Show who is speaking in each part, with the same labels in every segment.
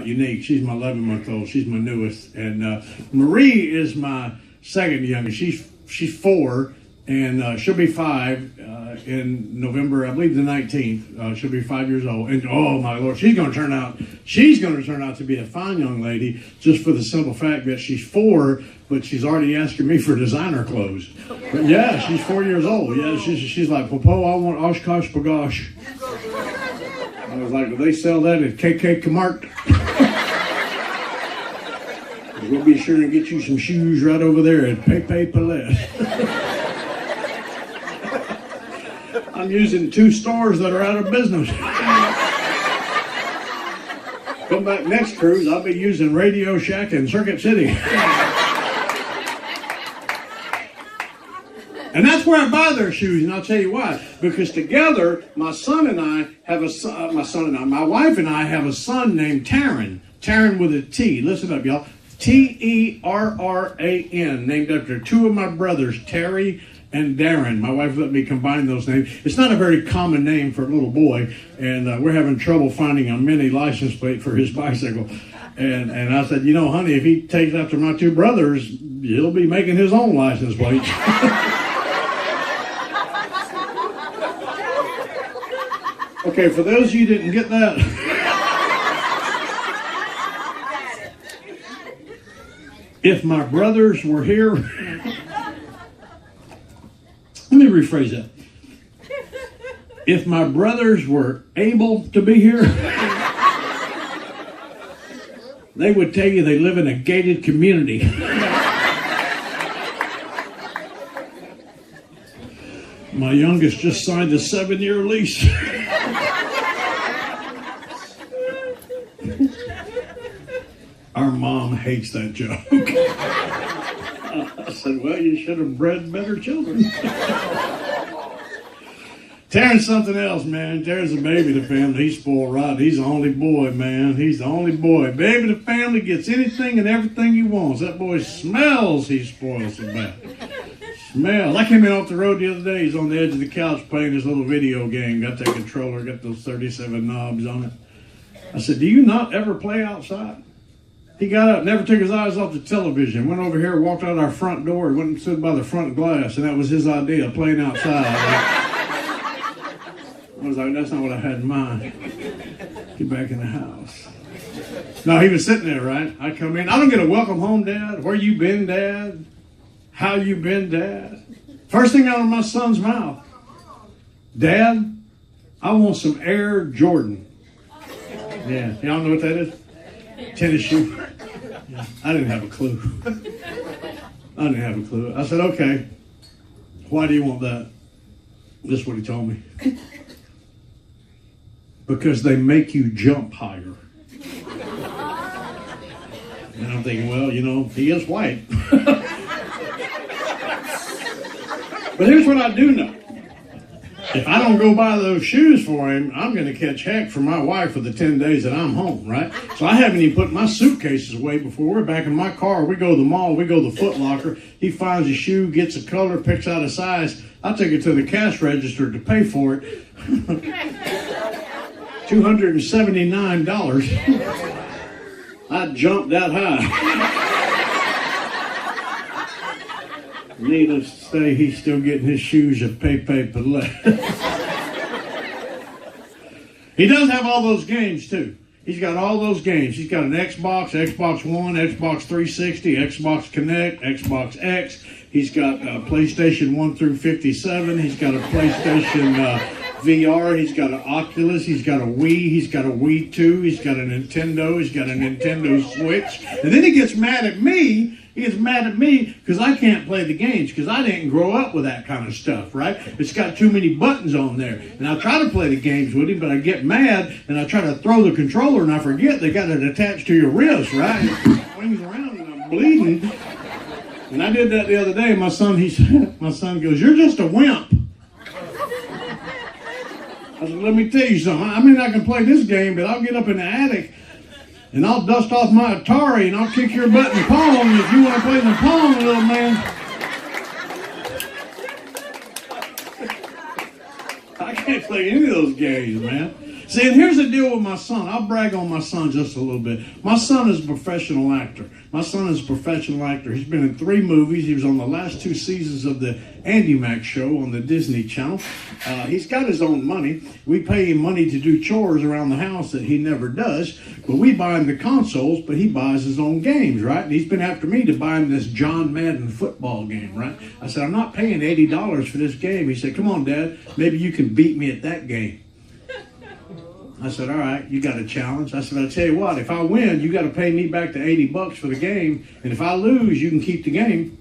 Speaker 1: quite unique. She's my 11-month-old. She's my newest. And Marie is my second youngest. She's 4, and she'll be 5 in November, I believe the 19th. She'll be 5 years old. And oh my Lord, she's going to turn out to be a fine young lady, just for the simple fact that she's 4, but she's already asking me for designer clothes. But yeah, she's 4 years old. Yeah, she's like, Popo, I want Oshkosh Bagosh. I was like, do they sell that at KK Kmart? We'll be sure and get you some shoes right over there at Pepe Palette. I'm using 2 stores that are out of business. Come back next cruise, I'll be using Radio Shack in Circuit City. And that's where I buy their shoes, and I'll tell you why. Because together, my wife and I have a son named Taryn. Taryn with a T. Listen up, y'all. Terran, named after 2 of my brothers, Terry and Darren. My wife let me combine those names. It's not a very common name for a little boy, and we're having trouble finding a mini license plate for his bicycle. And I said, honey, if he takes after my 2 brothers, he'll be making his own license plate. Okay, for those of you who didn't get that, if my brothers were here, let me rephrase that. If my brothers were able to be here, they would tell you they live in a gated community. My youngest just signed a 7-year lease. Our mom hates that joke. I said, well, you should have bred better children. Taryn's something else, man. Taryn's a baby of the family. He's spoiled rotten. He's the only boy, man. He's the only boy. Baby of the family gets anything and everything he wants. That boy smells he's spoiled so bad. Smells. I came in off the road the other day. He's on the edge of the couch playing his little video game. Got that controller, got those 37 knobs on it. I said, do you not ever play outside? He got up, never took his eyes off the television, went over here, walked out our front door, went and stood by the front glass, and that was his idea, playing outside. I was like, that's not what I had in mind. Get back in the house. No, he was sitting there, right? I come in. I don't get a welcome home, Dad. Where you been, Dad? How you been, Dad? First thing out of my son's mouth. Dad, I want some Air Jordan. Yeah, y'all know what that is? Tennis shoe. Yeah, I didn't have a clue. I said, okay, why do you want that? This is what he told me. Because they make you jump higher. And I'm thinking, well, he is white. But here's what I do know. If I don't go buy those shoes for him, I'm going to catch heck from my wife for the 10 days that I'm home, right? So I haven't even put my suitcases away before we're back in my car. We go to the mall, we go to the Foot Locker. He finds a shoe, gets a color, picks out a size. I take it to the cash register to pay for it. $279. I jumped that high. Needless to say, he's still getting his shoes at Pepe Palette. He does have all those games, too. He's got all those games. He's got an Xbox, Xbox One, Xbox 360, Xbox Connect, Xbox X. He's got PlayStation 1 through 57. He's got a PlayStation VR. He's got an Oculus. He's got a Wii. He's got a Wii 2. He's got a Nintendo. He's got a Nintendo Switch. And then he gets mad at me. He gets mad at me because I can't play the games because I didn't grow up with that kind of stuff, right? It's got too many buttons on there. And I try to play the games with him, but I get mad and I try to throw the controller and I forget they got it attached to your wrist, right? It swings around and I'm bleeding. And I did that the other day. My son goes, "You're just a wimp." I said, "Let me tell you something. I mean, I can play this game, but I'll get up in the attic and I'll dust off my Atari and I'll kick your butt in Pong if you want to play the Pong, little man." I can't play any of those games, man. See, and here's the deal with my son. I'll brag on my son just a little bit. My son is a professional actor. He's been in 3 movies. He was on the last 2 seasons of the Andy Mack show on the Disney Channel. He's got his own money. We pay him money to do chores around the house that he never does. But we buy him the consoles, but he buys his own games, right? And he's been after me to buy him this John Madden football game, right? I said, I'm not paying $80 for this game. He said, come on, Dad. Maybe you can beat me at that game. I said, all right, you got a challenge. I said, I'll tell you what, if I win, you got to pay me back the $80 for the game. And if I lose, you can keep the game.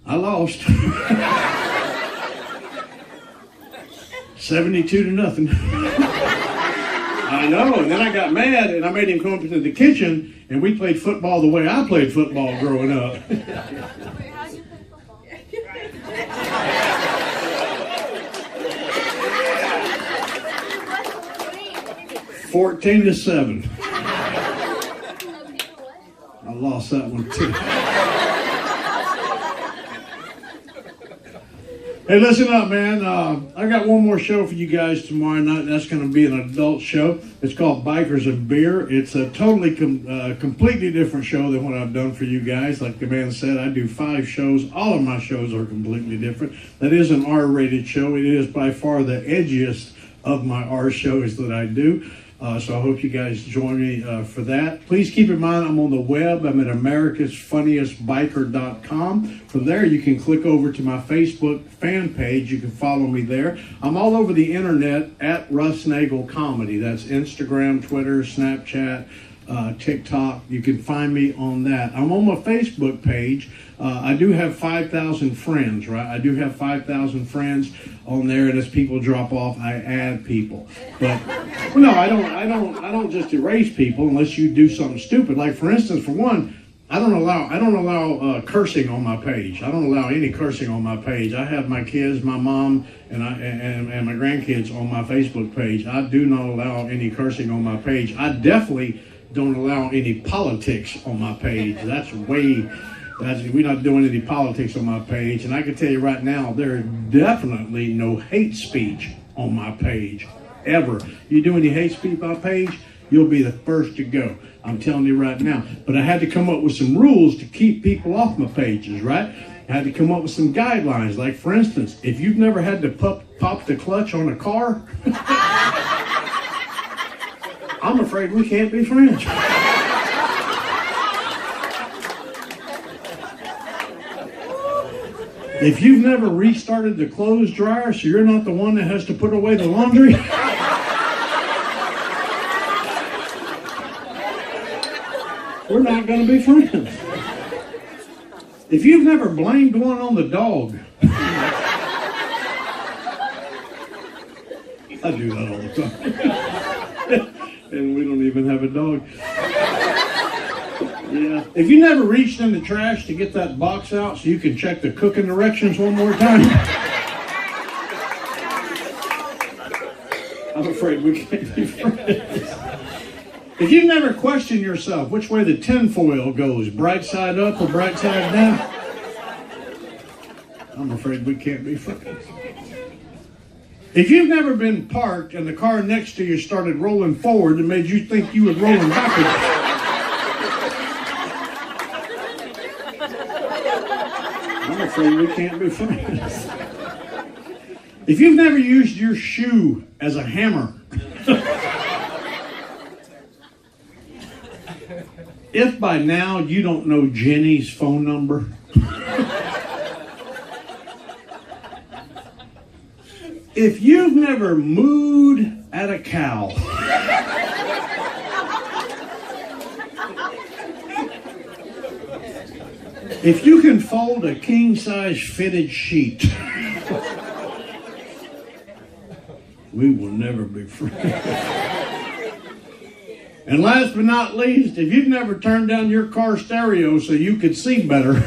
Speaker 1: I lost. 72-0. I know. And then I got mad and I made him come up into the kitchen and we played football the way I played football growing up.
Speaker 2: Wait, how do you play football?
Speaker 1: 14-7. I lost that one too. Hey, listen up, man. I got one more show for you guys tomorrow night. That's going to be an adult show. It's called Bikers and Beer. It's a totally completely different show than what I've done for you guys. Like the man said, I do 5 shows. All of my shows are completely different. That is an R-rated show. It is by far the edgiest of my R shows that I do. So I hope you guys join me for that. Please keep in mind I'm on the web. I'm at americasfunniestbiker.com. From there you can click over to my Facebook fan page. You can follow me there. I'm all over the internet at Russ Nagel Comedy. That's Instagram, Twitter, Snapchat, TikTok. You can find me on that. I'm on my Facebook page. I do have 5,000 friends, right? I do have 5,000 friends on there, and as people drop off, I add people. But well, no, I don't just erase people unless you do something stupid. Like for instance, for one, I don't allow cursing on my page. I don't allow any cursing on my page. I have my kids, my mom, and my grandkids on my Facebook page. I do not allow any cursing on my page. I definitely don't allow any politics on my page. We're not doing any politics on my page. And I can tell you right now, there is definitely no hate speech on my page, ever. You do any hate speech on my page, you'll be the first to go. I'm telling you right now. But I had to come up with some rules to keep people off my pages, right? I had to come up with some guidelines. Like, for instance, if you've never had to pop the clutch on a car, I'm afraid we can't be friends. If you've never restarted the clothes dryer, so you're not the one that has to put away the laundry, we're not going to be friends. If you've never blamed one on the dog, I do that all the time. And we don't even have a dog. Yeah. If you never reached in the trash to get that box out so you can check the cooking directions one more time, I'm afraid we can't be friends. If you've never questioned yourself which way the tinfoil goes, bright side up or bright side down, I'm afraid we can't be friends. If you've never been parked and the car next to you started rolling forward and made you think you were rolling backwards, I'm afraid we can't be friends. If you've never used your shoe as a hammer, if by now you don't know Jenny's phone number, if you've never mooed at a cow, if you can fold a king-size fitted sheet, we will never be friends. And last but not least, if you've never turned down your car stereo so you could see better,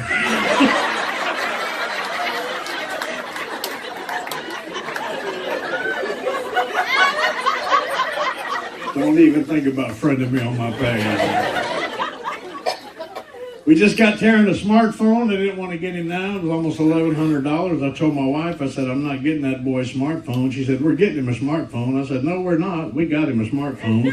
Speaker 1: don't even think about friending me on my page. We just got Taryn a smartphone. They didn't want to get him now. It was almost $1,100. I told my wife, I said, I'm not getting that boy a smartphone. She said, we're getting him a smartphone. I said, no, we're not. We got him a smartphone.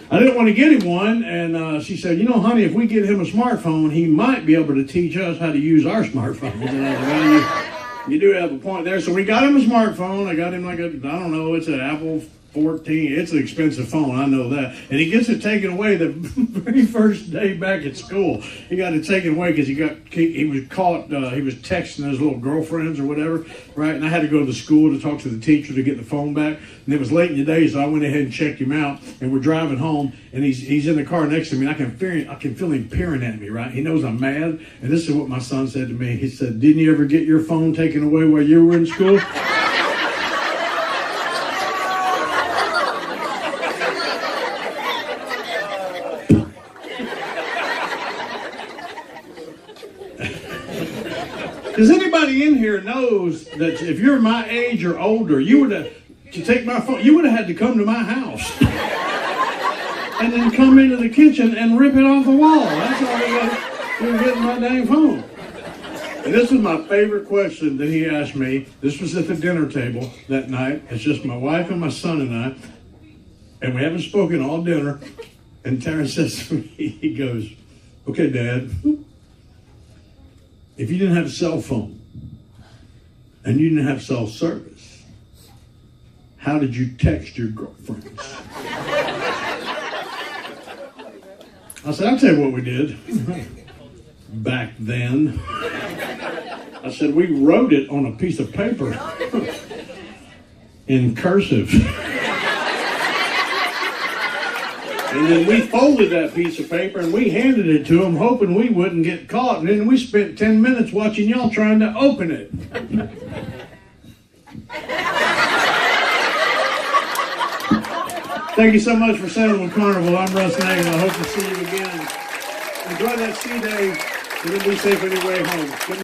Speaker 1: I didn't want to get him one, and she said, you know, honey, if we get him a smartphone, he might be able to teach us how to use our smartphones. And I said, well, you do have a point there. So we got him a smartphone. I got him like I don't know, it's an Apple 14. It's an expensive phone, I know that. And he gets it taken away the very first day back at school. He got it taken away because he was caught, he was texting his little girlfriends or whatever, right? And I had to go to the school to talk to the teacher to get the phone back. And it was late in the day, so I went ahead and checked him out. And we're driving home, and he's in the car next to me, and I can feel him peering at me, right? He knows I'm mad. And this is what my son said to me. He said, didn't you ever get your phone taken away while you were in school? Because anybody in here knows that if you're my age or older, to take my phone, you would have had to come to my house and then come into the kitchen and rip it off the wall. That's all you were getting my dang phone. And this was my favorite question that he asked me. This was at the dinner table that night. It's just my wife and my son and I, and we haven't spoken all dinner. And Terrence says to me, he goes, okay, Dad, if you didn't have a cell phone and you didn't have cell service, how did you text your girlfriends? I said, I'll tell you what we did back then. I said, we wrote it on a piece of paper in cursive. And then we folded that piece of paper and we handed it to them, hoping we wouldn't get caught. And then we spent 10 minutes watching y'all trying to open it. Thank you so much for sailing with Carnival. I'm Russ Nagel. I hope to see you again. Enjoy that sea day and then be safe on your way home.